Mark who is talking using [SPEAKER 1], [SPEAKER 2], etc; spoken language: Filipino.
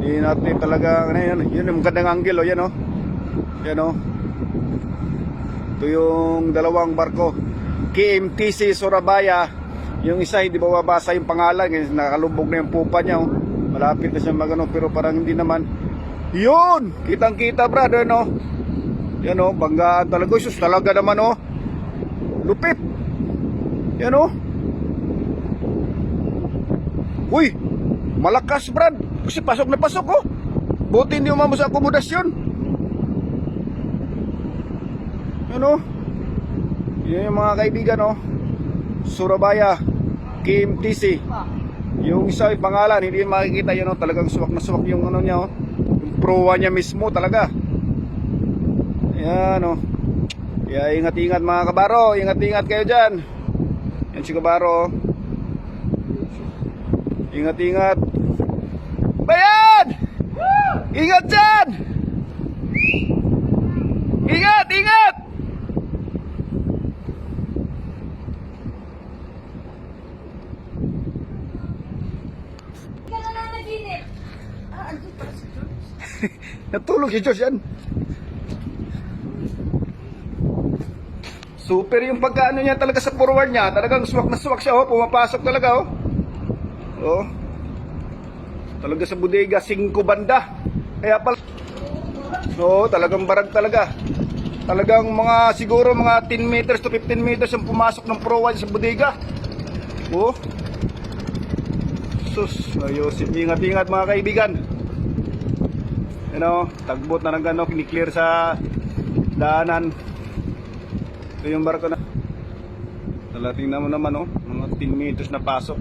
[SPEAKER 1] Hindi natin talaga, yan, yun yung magandang angle, oh, yan, oh. Yan, oh. Ito yung dalawang barko. KMTC Surabaya. Yung isa, hindi mababasa yung pangalan. Nakalubog na yung pupa niya, oh. Malapit na siya magano, pero parang hindi naman. Yun! Kitang-kita, brother, no? Yan, oh. Banggaan talaga. Sus, talaga naman, oh. Lupit. Yan, oh. Uy! Malakas, brad. Kasi pasok na pasok, oh. Buti hindi umamo sa akomodasyon. Ano? Yan yung mga kaibigan, oh. Surabaya KMTC. Yung isa yung pangalan, hindi makikita yun, oh. Talagang suwak na suwak yung ano niya, oh. Yung proa niya mismo talaga. Yan, oh. Kaya ingat-ingat mga kabaro. Ingat-ingat kayo dyan. Yan si kabaro, oh. Ingat-ingat. Bayan! Ingat dyan! Ingat! Ingat! Natulog si Diyos yan. Super yung pagkaano niya talaga sa forward niya. Talagang swak na swak siya, oh. Pumapasok talaga, oh. Oh. Talaga sa bodega 5 banda. Kaya pala talagang barag talaga. Talagang mga siguro mga 10 meters to 15 meters ang pumasok ng forward sa bodega. Oh. Sus, ayusin. Ingat-ingat mga kaibigan. Tagbot na ng gano, kiniklear sa daanan. Ito yung barko na. Talating naman, oh, mga 10 meters na pasok.